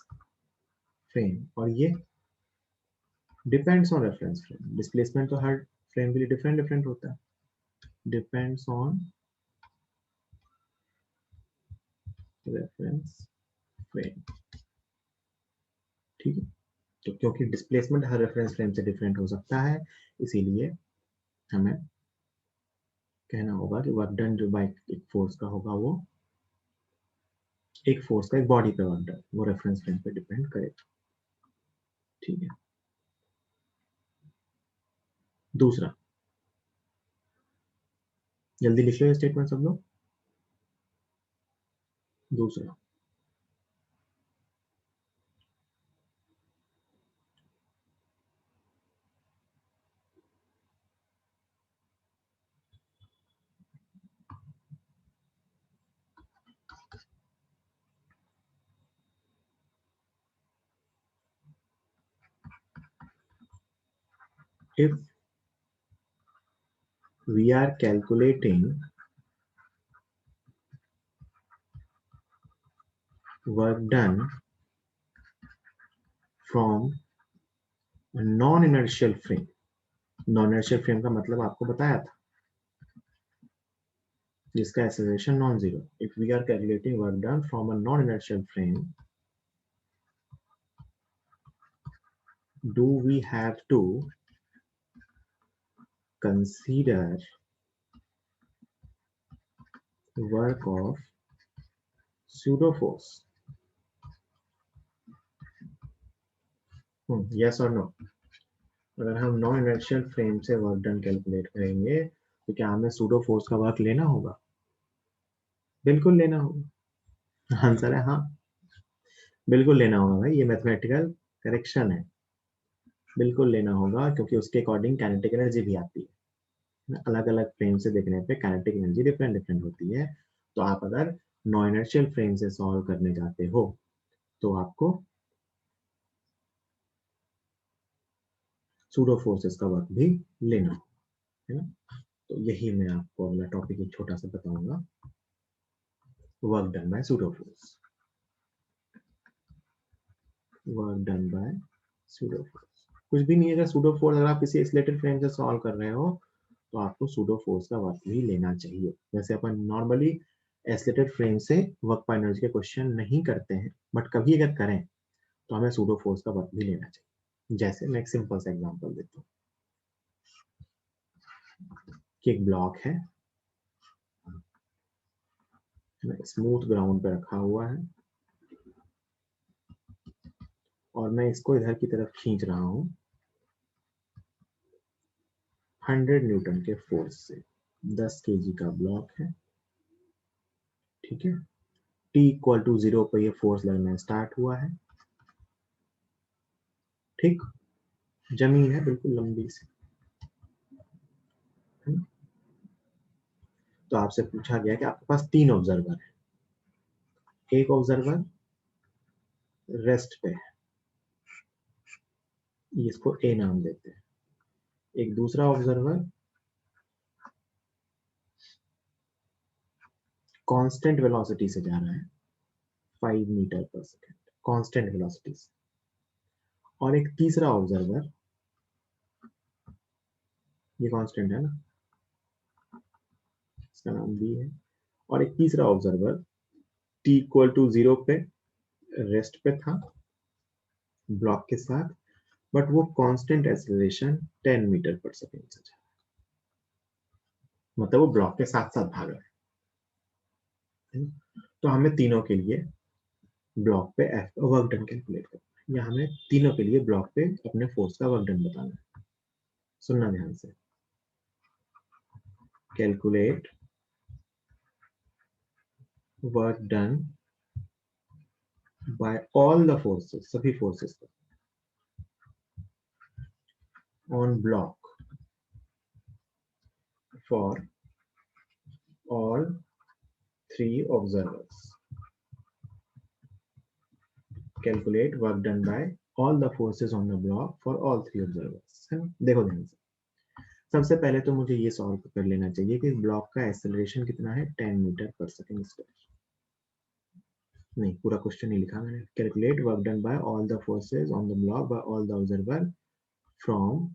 frame. और ये depends on reference frame. Displacement तो हर फ्रेम के लिए डिफरेंट डिफरेंट होता है। Depends on reference frame. ठीक है। तो क्योंकि डिस्प्लेसमेंट हर रेफरेंस फ्रेम से डिफरेंट हो सकता है, इसीलिए हमें कहना होगा कि वर्क डन जो बाय एक फोर्स का होगा, वो एक फोर्स का एक बॉडी पे वर्क डन, वो रेफरेंस फ्रेम पे डिपेंड करेगा। ठीक है। दूसरा, जल्दी लिख लो ये स्टेटमेंट सब लोग। दूसरा, if we are calculating work done from a non-inertial frame. non-inertial frame का मतलब आपको बताया था, जिसका acceleration non-zero. If we are calculating work done from a non-inertial frame, do we have to consider work of pseudo force? Yes or no? अगर हम non inertial frame से work done calculate करेंगे तो क्या हमें सूडो फोर्स का work लेना होगा? बिल्कुल लेना होगा। आंसर है हाँ, बिल्कुल लेना होगा भाई, ये मैथमेटिकल करेक्शन है, बिल्कुल लेना होगा, क्योंकि उसके अकॉर्डिंग काइनेटिक एनर्जी भी आती है। अलग अलग फ्रेम से देखने पे काइनेटिक एनर्जी डिफरेंट डिफरेंट होती है। तो आप अगर नॉन इनर्शियल फ्रेम से सॉल्व करने जाते हो तो आपको सूडो फोर्सेस का वर्क भी लेना है ना। तो यही मैं आपको अगला टॉपिक एक छोटा सा बताऊंगा, work done bye pseudo force. Work done bye pseudo force कुछ भी नहीं है। अगर सूडो फोर्स, अगर आप किसी आइसोलेटेड फ्रेम से सॉल्व कर रहे हो तो आपको सूडो फोर्स का वर्क भी लेना चाहिए। वैसे अपन नॉर्मली आइसोलेटेड फ्रेम से वर्क बाय एनर्जी के क्वेश्चन नहीं करते हैं, बट कभी अगर करें तो हमें सूडो फोर्स का वर्क भी लेना चाहिए। जैसे मैं एक सिंपल सा एग्जांपल देता हूँ कि एक ब्लॉक है, स्मूथ ग्राउंड पे रखा हुआ है और मैं इसको इधर की तरफ खींच रहा हूँ 100 न्यूटन के फोर्स से। 10 केजी का ब्लॉक है, ठीक है। t इक्वल टू 0 पर ये फोर्स लगना स्टार्ट हुआ है, ठीक। जमीन है बिल्कुल लंबी सी, है ना? तो आपसे पूछा गया कि आपके पास 3 ऑब्जर्वर है। एक ऑब्जर्वर रेस्ट पे है, इसको ए नाम देते हैं। एक दूसरा ऑब्जर्वर कांस्टेंट वेलोसिटी से जा रहा है, 5 metre per second constant velocity से। और एक तीसरा ऑब्जर्वर, ये कांस्टेंट है ना, इसका नाम बी है। और एक तीसरा ऑब्जर्वर t इक्वल टू 0 पे रेस्ट पे था ब्लॉक के साथ, बट वो constant acceleration 10 metre per second से जा रहा है, मतलब वो ब्लॉक के साथ साथ भाग रहा है। तो हमें तीनों के लिए ब्लॉक पे एफ वर्क डन कैलकुलेट करना है, या हमें तीनों के लिए ब्लॉक पे अपने फोर्स का वर्क डन बताना है। सुनना ध्यान से, calculate work done by all the forces, सभी forces on block for all 3 observers. Calculate work done by all the forces on the block for all 3 observers, है ना। देखो ध्यान से, सबसे पहले तो मुझे ये सॉल्व कर लेना चाहिए कि ब्लॉक का एक्सेलरेशन कितना है, 10 मीटर पर सेकेंड स्क्वायर। नहीं, पूरा क्वेश्चन नहीं लिखा मैंने। Calculate work done by all the forces on the block by all the observer from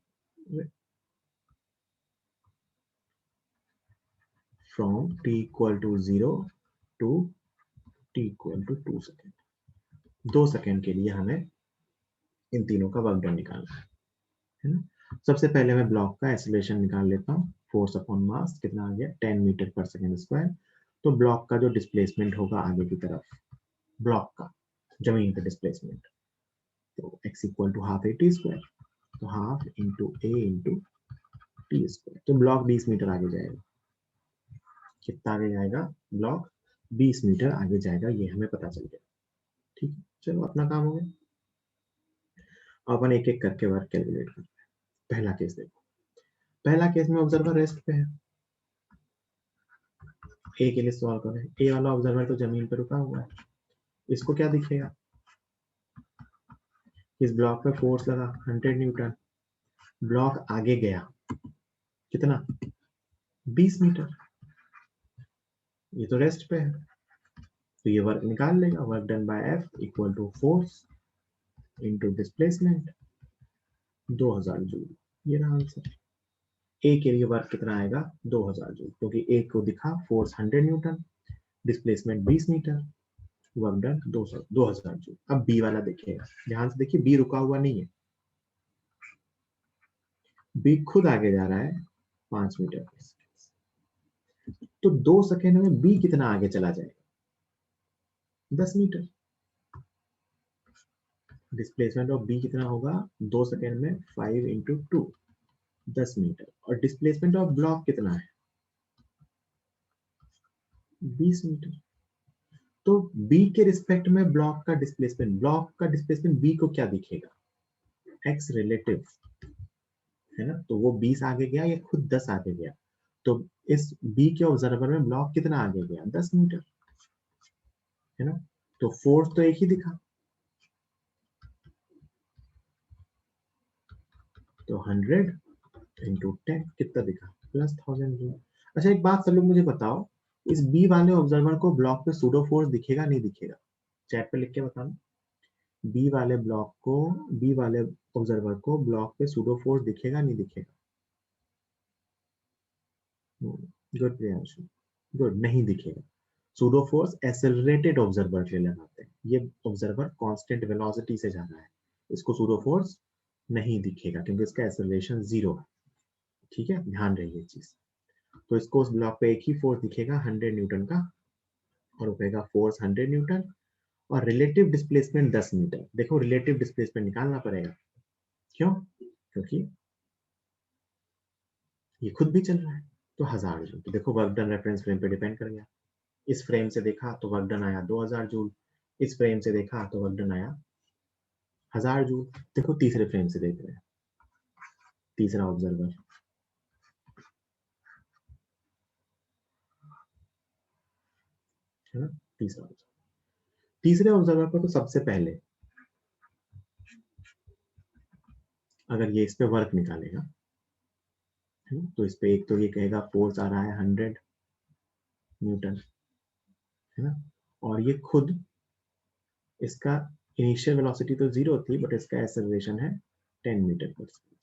t equal to 0 to t equal to 2 second. 2 second के लिए हमें इन तीनों का वर्क डन निकालना है ना। सबसे पहले मैं ब्लॉक का एक्सेलरेशन निकाल लेता हूँ। फोर्स अपॉन मास कितना आ गया, 10 मीटर पर सेकेंड स्क्वायर। तो ब्लॉक का जो डिस्प्लेसमेंट होगा आगे की तरफ, ब्लॉक का जमीन पे डिस्प्लेसमेंट, तो x equal to half A T square, तो half into A into T square. तो ब्लॉक 20 मीटर आगे जाएगा। कितना आगे जाएगा ब्लॉक, 20 मीटर आगे जाएगा, ये हमें पता चल गया, ठीक है। चलो अपना काम हो गया। अपन एक एक करके वर्क कैलकुलेट करते हैं। पहला केस देखो, पहला केस में ऑब्जर्वर रेस्ट पे है, ए के लिए सॉल्व करें। ए वाला ऑब्जर्वर तो जमीन पर रुका हुआ है, इसको क्या दिखेगा, इस ब्लॉक पे फोर्स लगा 100 न्यूटन, ब्लॉक आगे गया कितना 20 मीटर, ये तो रेस्ट पे है, तो ये वर्क निकाल लेगा, work done by F equal to force into displacement 2000 joule. ये रहा आंसर। ए के लिए वर्क कितना आएगा 2000 जूल, क्योंकि ए को दिखा force 100 newton, displacement 20 metre, work done 2000 joule. अब बी वाला देखिएगा, ध्यान से देखिए, बी रुका हुआ नहीं है, बी खुद आगे जा रहा है 5 मीटर, तो 2 सेकेंड में बी कितना आगे चला जाएगा 10 मीटर। डिस्प्लेसमेंट ऑफ बी कितना होगा 2 सेकेंड में 5 इंटू 2 10 मीटर, और डिस्प्लेसमेंट ऑफ ब्लॉक कितना है 20 मीटर। तो बी के रिस्पेक्ट में ब्लॉक का डिस्प्लेसमेंट बी को क्या दिखेगा एक्स रिलेटिव, है ना, तो वो 20 आगे गया, ये खुद 10 आगे गया, तो इस बी के ऑब्जर्वर में ब्लॉक कितना आगे गया 10 मीटर, है ना, तो फोर्स तो एक ही दिखा, तो 100 इंटू 10 कितना दिखा प्लस 1000 जूल। अच्छा एक बात सब लोग मुझे बताओ, इस बी वाले ऑब्जर्वर को ब्लॉक पे सूडो फोर्स दिखेगा नहीं दिखेगा, चैट पे लिख के बताना। बी वाले ब्लॉक को, बी वाले ऑब्जर्वर को ब्लॉक पे सूडो फोर्स दिखेगा नहीं दिखेगा? गुड प्रियांशु, गुड, नहीं दिखेगा। सूडो फोर्स एक्सेलरेटेड ऑब्जर्वर के लिए लगाते हैं, ये ऑब्जर्वर कांस्टेंट वेलोसिटी से जा रहा है, इसको सूडो फोर्स नहीं दिखेगा क्योंकि इसका एक्सेलरेशन 0 है। ठीक है, ध्यान रहे ये चीज। तो इसको उस ब्लॉक पे एक ही फोर्स दिखेगा 100 न्यूटन का, और रुकेगा फोर्स 100 न्यूटन, और रिलेटिव डिस्प्लेसमेंट 10 मीटर। देखो रिलेटिव डिस्प्लेसमेंट निकालना पड़ेगा, क्यों? क्योंकि ये खुद भी चल रहा है, तो 1000 जूल। तो देखो वर्क डन रेफरेंस फ्रेम पे डिपेंड कर गया, इस फ्रेम से देखा तो वर्क डन आया 2000 जूल, इस फ्रेम से देखा तो वर्क डन आया 1000 जूल। देखो तीसरे फ्रेम से देख रहे हैं, तीसरा ऑब्जर्वर, है ना, तीसरे ऑब्जर्वर पर तो सबसे पहले अगर ये इस पे वर्क निकालेगा, तो इस पे एक तो ये कहेगा फोर्स आ रहा है 100 न्यूटन, है ना, और ये खुद, इसका इनिशियल वेलोसिटी तो 0 थी, बट इसका एक्सेलरेशन है 10 मीटर पर सेकंड।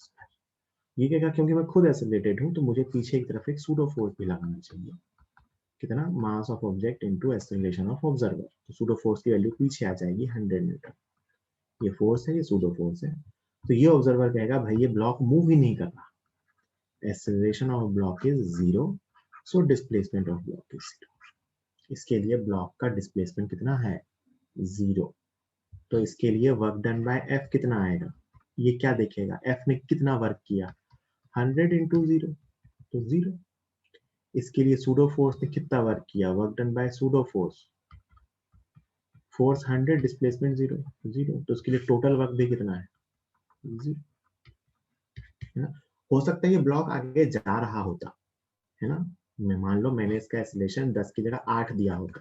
ये कहेगा क्योंकि मैं खुद एक्सेलरेटेड हूं तो मुझे पीछे की तरफ एक सूडो फोर्स भी लगाना चाहिए, कितना, mass of object into acceleration of observer, तो सूडो फोर्स की वैल्यू पीछे आ जाएगी 100 न्यूटन। ये फोर्स है, ये सूडो फोर्स है, तो ये ऑब्जर्वर कहेगा भाई ये ब्लॉक मूव ही नहीं कर रहा, acceleration of block is 0, so displacement of block is 0। इसके लिए ब्लॉक का डिस्प्लेसमेंट कितना है 0, तो इसके लिए वर्क डन बाय एफ कितना आएगा, ये क्या देखेगा एफ ने कितना वर्क किया 100 इंटू 0, तो 0। इसके लिए सूडो फोर्स ने कितना वर्क किया, work done bye pseudo force, force 100 displacement 0, 0, तो इसके लिए टोटल वर्क भी कितना है 0, है ना। हो सकता है ये ब्लॉक आगे जा रहा होता, है ना, मैं मान लो मैंने इसका एक्सेलरेशन 10 की जगह 8 दिया होता,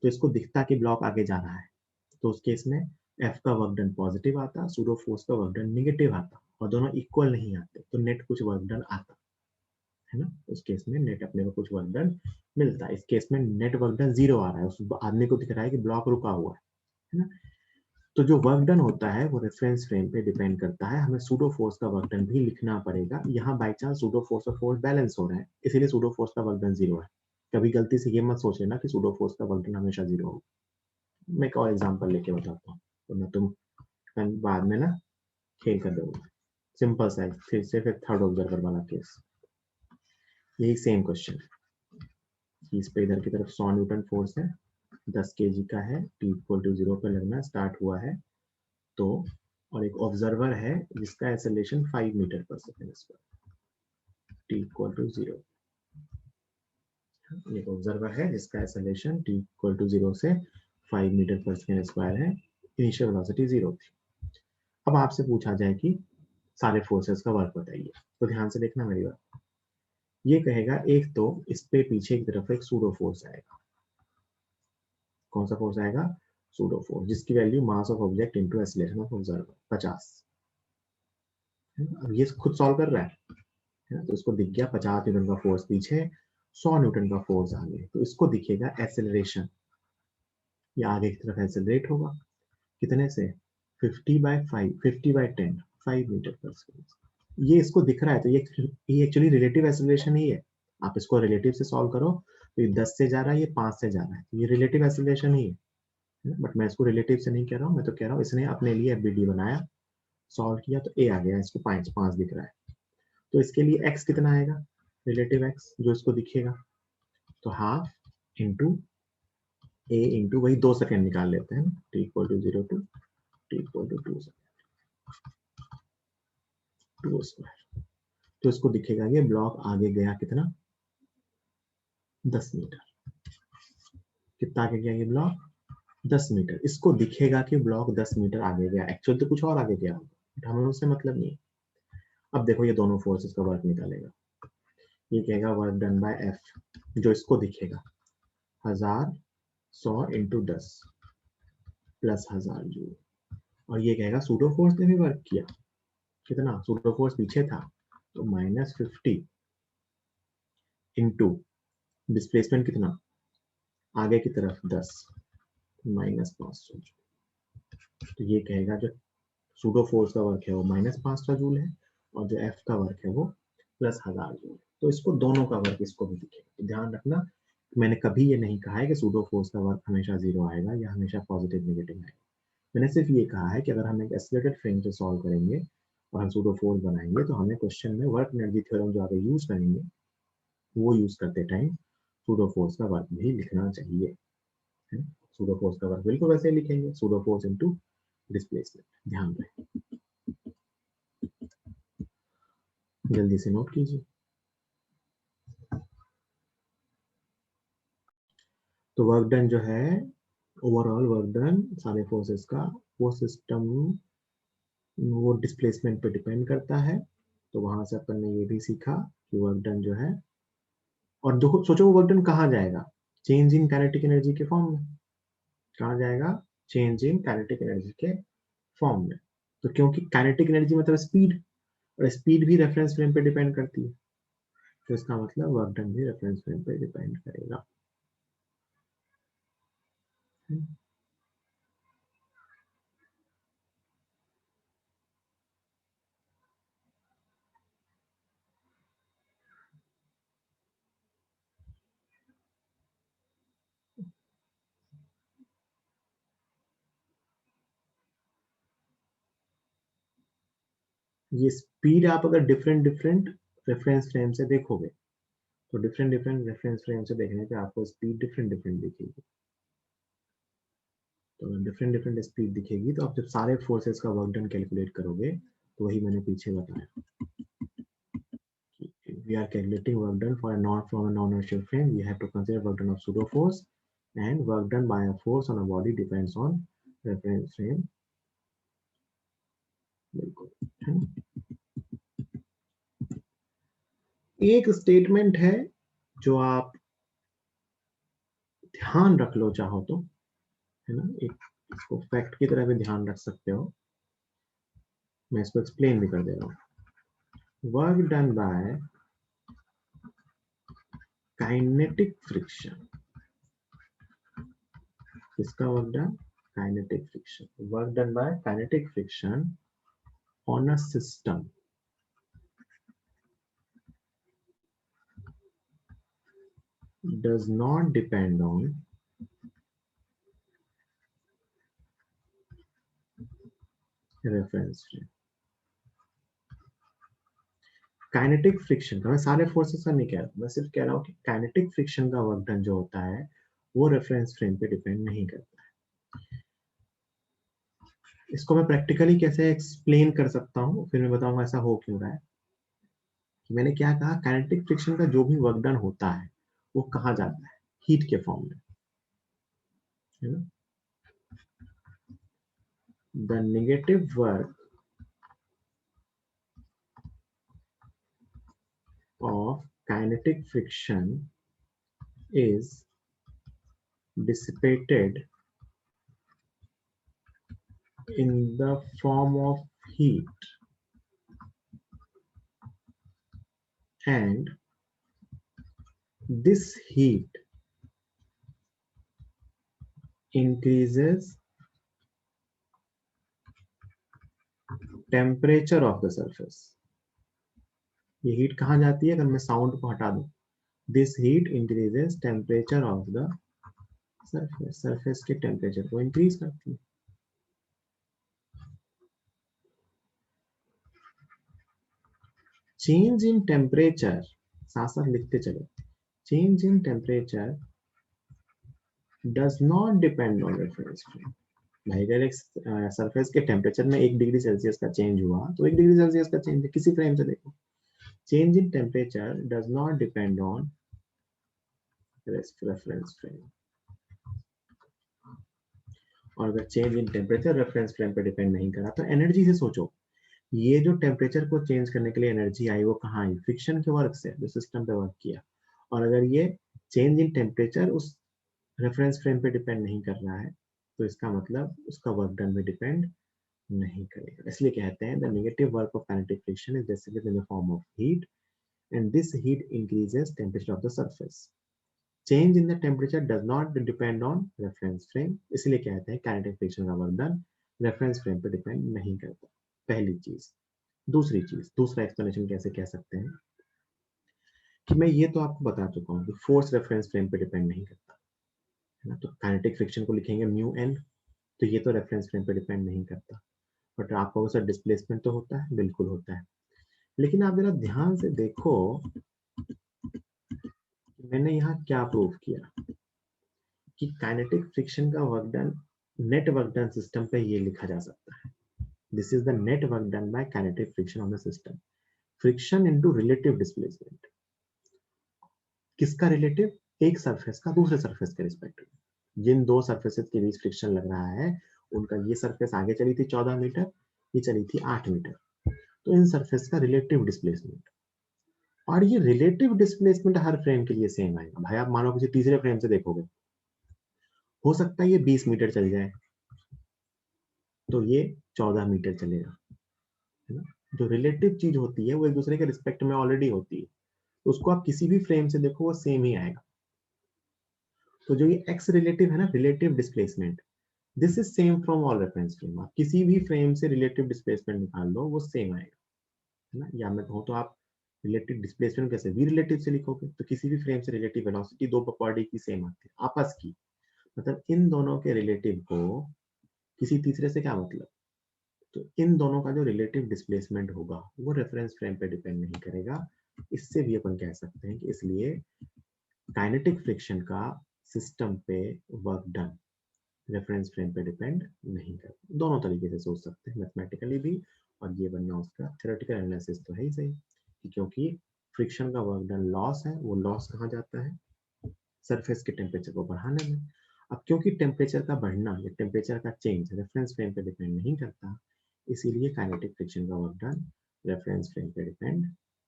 तो इसको दिखता कि ब्लॉक आगे जा रहा है, तो उस केस में एफ का वर्क डन पॉजिटिव आता, सूडो फोर्स का वर्क डन नेगेटिव आता, और दोनों इक्वल नहीं आते, तो नेट कुछ वर्क डन आता, है ना, उस केस में नेट अपने को कुछ वर्क डन मिलता है। इस केस में नेट वर्क डन 0 आ रहा है, उस आदमी को दिख रहा है कि ब्लॉक रुका हुआ है ना। तो जो वर्क डन होता है वो रेफरेंस फ्रेम पे डिपेंड करता है, हमें सूडो फोर्स का वर्क डन भी लिखना पड़ेगा। यहाँ बाई चांस सूडो फोर्स और फोर्स बैलेंस हो रहा है, इसीलिए सूडो फोर्स का वर्क डन 0 है। कभी गलती से ये मत सोच लेना कि सूडो फोर्स का वर्क डन हमेशा 0 होगा। मैं एक और एग्जांपल लेके बताता हूँ, तो मैं तुम बाद में ना खेल कर दोगे। सिंपल सा है, फिर से फिर थर्ड ऑब्जर्वर वाला केस, यही सेम क्वेश्चन है। इस पे इधर की तरफ 100 न्यूटन फोर्स है, 10 केजी का है, टी इक्वल टू 0 पे लगना स्टार्ट हुआ है, तो और एक ऑब्जर्वर है जिसका acceleration 5 metre per second square, T equal to 0। एक ऑब्जर्वर है जिसका एक्सेलरेशन टी इक्वल टू 0 से 5 मीटर पर सेकेंड स्क्वायर है, इनिशियल वेलोसिटी 0 थी। अब आपसे पूछा जाए कि सारे फोर्सेस का वर्क बताइए, तो ध्यान से देखना मेरी बात। ये कहेगा एक तो इस पे पीछे की तरफ एक सूडो फोर्स आएगा, कौन सा फोर्स आएगा, सूडो फोर्स, जिसकी value mass of object into acceleration of observer 50। अब ये खुद सॉल्व कर रहा है, है ना। तो इसको दिख गया 50 न्यूटन का फोर्स पीछे, 100 न्यूटन का फोर्स आगे, तो इसको दिखेगा एक्सेलरेशन, ये आगे की तरफ एक्सेलरेट होगा कितने से 50/5, 50/10, 5 मीटर पर सेकेंड। ये इसको दिख रहा है, तो ये एक्चुअली रिलेटिव एक्सेलरेशन ही है। आप इसको रिलेटिव से सॉल्व करो तो ये 10 से जा रहा है, ये 5 से जा रहा है, ये रिलेटिव एक्सेलरेशन ही है। बट मैं इसको रिलेटिव से नहीं कह रहा हूँ, मैं तो कह रहा हूँ इसने अपने लिए एफबीडी बनाया, सॉल्व किया तो ए आ गया, इसको 5 5 दिख रहा है। तो इसके लिए एक्स कितना आएगा, रिलेटिव एक्स जो इसको दिखेगा, तो हाफ इंटू ए इंटू वही 2 सेकेंड निकाल लेते हैं, T equal to 0 to T equal to 2 square. तो इसको दिखेगा ये ब्लॉक आगे गया कितना 10 मीटर, कितना आगे गया ये ब्लॉक 10 मीटर। इसको दिखेगा कि ब्लॉक 10 मीटर आगे गया, एक्चुअल तो कुछ और आगे गया होगा, बट हमें उससे मतलब नहीं। अब देखो ये दोनों फोर्सेस का वर्क निकालेगा, ये कहेगा वर्क डन बाय एफ, जो इसको दिखेगा 1000 100 इंटू 10 प्लस 1000 जूल, और ये कहेगा सूडो फोर्स ने भी वर्क किया, कितना सूडो फोर्स पीछे था, तो -50 इंटू डिस्प्लेसमेंट कितना आगे की तरफ 10 -500 जूल। तो ये कहेगा जो सूडो फोर्स का वर्क है वो -500 जूल है, और जो एफ का वर्क है वो +1000 जूल। तो इसको दोनों का वर्क इसको भी दिखेगा। तो ध्यान रखना, मैंने कभी ये नहीं कहा है कि सूडो फोर्स का वर्क हमेशा 0 आएगा या हमेशा पॉजिटिव नेगेटिव आएगा। मैंने सिर्फ ये कहा है कि अगर हम एक एक्सीलरेटेड फ्रेम से सॉल्व करेंगे और हम सूडो फोर्स बनाएंगे, तो हमें क्वेश्चन में वर्क एनर्जी थ्योरम जो आगे यूज करेंगे वो यूज करते टाइम सूडो फोर्स का वर्क भी लिखना चाहिए। सूडो फोर्स का वर्क बिल्कुल वैसे ही लिखेंगे, सूडो फोर्स इनटू डिस्प्लेसमेंट, ध्यान रहे, जल्दी से नोट कीजिए। तो वर्क डन जो है, ओवरऑल वर्क डन सारे फोर्सेस का, वो सिस्टम वो डिस्प्लेसमेंट पे डिपेंड करता है। तो वहां से अपन ने ये भी सीखा कि वर्क डन जो है, और जो सोचो वो वर्क डन कहाँ जाएगा, चेंज इन काइनेटिक एनर्जी के फॉर्म में। कहाँ जाएगा, चेंज इन काइनेटिक एनर्जी के फॉर्म में। तो क्योंकि काइनेटिक एनर्जी मतलब स्पीड, और स्पीड भी रेफरेंस फ्रेम पे डिपेंड करती है, तो इसका मतलब वर्क डन भी रेफरेंस फ्रेम पे डिपेंड करेगा। ये स्पीड आप अगर डिफरेंट डिफरेंट रेफरेंस फ्रेम से देखोगे, तो डिफरेंट डिफरेंट रेफरेंस फ्रेम से देखने पे आपको स्पीड डिफरेंट डिफरेंट दिखेगी। तो डिफरेंट डिफरेंट स्पीड दिखेगी, तो आप जब सारे फोर्सेस का वर्क डन कैलकुलेट करोगे, तो वही मैंने पीछे बताया, we are calculating work done for a non-inertial frame, we have to consider work done of pseudo force, and work done by a force on a body depends on reference frame। बिल्कुल, एक statement है जो आप ध्यान रख लो चाहो तो, है ना, एक इसको फैक्ट की तरह भी ध्यान रख सकते हो, मैं इसको एक्सप्लेन भी कर दे रहा हूँ। Work done by kinetic friction, किसका work done, kinetic friction, work done by kinetic friction on a system does not depend on reference frame। Kinetic friction का, मैं सारे फोर्सेस का नहीं कह रहा, मैं सिर्फ कह रहा हूँ कि काइनेटिक फ्रिक्शन का वर्क डन जो होता है वो रेफरेंस फ्रेम पे डिपेंड नहीं करता है। इसको मैं प्रैक्टिकली कैसे एक्सप्लेन कर सकता हूँ, फिर मैं बताऊंगा ऐसा हो क्यों रहा है। कि मैंने क्या कहा, काइनेटिक फ्रिक्शन का जो भी वर्क डन होता है वो कहाँ जाता है, हीट के फॉर्म में, है ना। The negative work of kinetic friction is dissipated in the form of heat and this heat increases temperature of the surface. ये हीट कहाँ जाती है? अगर मैं साउंड को हटा दूं, this heat increases temperature of the surface, surface के टेम्परेचर को इंक्रीज करती है। चेंज इन टेम्परेचर, साथ साथ लिखते चलो, change in temperature does not depend on reference frame. भाई अगर एक सरफेस के टेम्परेचर में 1 डिग्री सेल्सियस का चेंज हुआ तो 1 डिग्री सेल्सियस का चेंज है, किसी फ्रेम से देखो। Change in temperature does not depend on reference frame. और अगर change in temperature reference frame पे डिपेंड नहीं करा तो एनर्जी से सोचो, ये जो टेम्परेचर को चेंज करने के लिए एनर्जी आई वो कहाँ आई? फ्रिक्शन के वर्क से, जो सिस्टम पे वर्क किया। और अगर ये चेंज इन टेम्परेचर उस रेफरेंस फ्रेम पे डिपेंड नहीं कर रहा है तो इसका मतलब उसका वर्क डन में डिपेंड नहीं करेगा। इसलिए कहते हैं the negative work of kinetic friction is dissipated in the form of heat and this heat increases temperature of the surface. Change in the temperature does not depend on reference frame, इसलिए कहते हैं kinetic friction का work done reference frame पे depend नहीं करता। पहली चीज। दूसरी चीज, दूसरा एक्सप्लेनेशन कैसे कह सकते हैं कि मैं ये तो आपको बता चुका हूँ कि फोर्स रेफरेंस फ्रेम पे डिपेंड नहीं करता है ना, तो काइनेटिक फ्रिक्शन को लिखेंगे म्यू एन, तो ये तो रेफरेंस फ्रेम पे डिपेंड नहीं करता। बट आपको सर डिस्प्लेसमेंट तो होता है, बिल्कुल होता है। लेकिन आप जरा ध्यान से देखो मैंने यहाँ क्या प्रूव किया कि काइनेटिक फ्रिक्शन का work done net work done system पे ये लिखा जा सकता है, this is the net work done by kinetic friction on the system, friction into relative displacement. किसका रिलेटिव? एक सरफेस का दूसरे सरफेस के रिस्पेक्ट में। जिन दो सरफेसेस के बीच फ्रिक्शन लग रहा है उनका ये सरफेस आगे चली थी 14 मीटर, ये चली थी 8 मीटर, तो इन सरफेस का रिलेटिव डिस्प्लेसमेंट। और ये रिलेटिव डिस्प्लेसमेंट हर फ्रेम के लिए सेम आएगा। भाई आप मानो किसी तीसरे फ्रेम से देखोगे, हो सकता है ये 20 मीटर चल जाए तो ये 14 मीटर चलेगा, है ना। जो रिलेटिव चीज होती है वो एक दूसरे के रिस्पेक्ट में ऑलरेडी होती है, तो उसको आप किसी भी फ्रेम से देखो वो सेम ही आएगा। तो जो ये एक्स रिलेटिव है ना, relative displacement, this is same from all reference frame. आप किसी भी फ्रेम से रिलेटिव डिस्प्लेसमेंट निकाल लो वो सेम आएगा, है ना। या मैं कहूँ तो आप रिलेटिव डिस्प्लेसमेंट कैसे वी रिलेटिव से लिखोगे तो किसी भी फ्रेम से रिलेटिव वेलोसिटी दो बॉडी की सेम आती है आपस की, मतलब इन दोनों के रिलेटिव को किसी तीसरे से क्या मतलब, तो इन दोनों का जो रिलेटिव डिस्प्लेसमेंट होगा वो रेफरेंस फ्रेम पे डिपेंड नहीं करेगा। इससे भी अपन कह सकते हैं कि इसलिए काइनेटिक फ्रिक्शन का सिस्टम पे वर्क डन रेफरेंस फ्रेम पे डिपेंड नहीं करता। दोनों तरीके से सोच सकते हैं, मैथमेटिकली भी, और ये बनना उसका थ्योरेटिकल एनालिसिस तो है ही सही कि क्योंकि फ्रिक्शन का वर्क डन लॉस है, वो लॉस कहाँ जाता है? सरफेस के टेम्परेचर को बढ़ाने में। अब क्योंकि टेम्परेचर का बढ़ना या टेम्परेचर का चेंज रेफरेंस फ्रेम पे डिपेंड नहीं करता, इसीलिए काइनेटिक फ्रिक्शन का वर्क डन रेफरेंस फ्रेम पे डिपेंड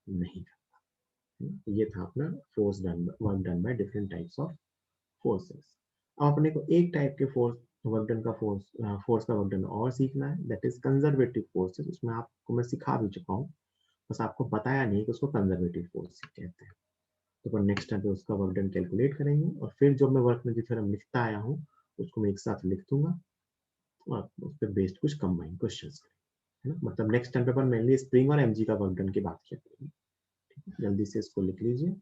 नहीं करता। ये था अपना force done work done by different types of forces. अब अपने को एक टाइप के फोर्स वर्क डन का फोर्स का वर्क डन और सीखना है, दैट इज कंजर्वेटिव फोर्सेस। उसमें आपको मैं सिखा भी चुका हूँ, बस आपको बताया नहीं कि उसको कंजर्वेटिव फोर्स कहते हैं। तो अपन नेक्स्ट टाइम पे उसका वर्क डन कैलकुलेट करेंगे और फिर जो मैं वर्क में जो थ्योरम लिखता आया हूँ उसको मैं एक साथ लिख दूंगा और उस पर बेस्ड कुछ कंबाइन क्वेश्चंस करेंगे, है ना। मतलब नेक्स्ट टाइम पे अपन मेनली स्प्रिंग और एमजी का वर्क डन की बात किया करेंगे। जल्दी से इसको लिख लीजिए।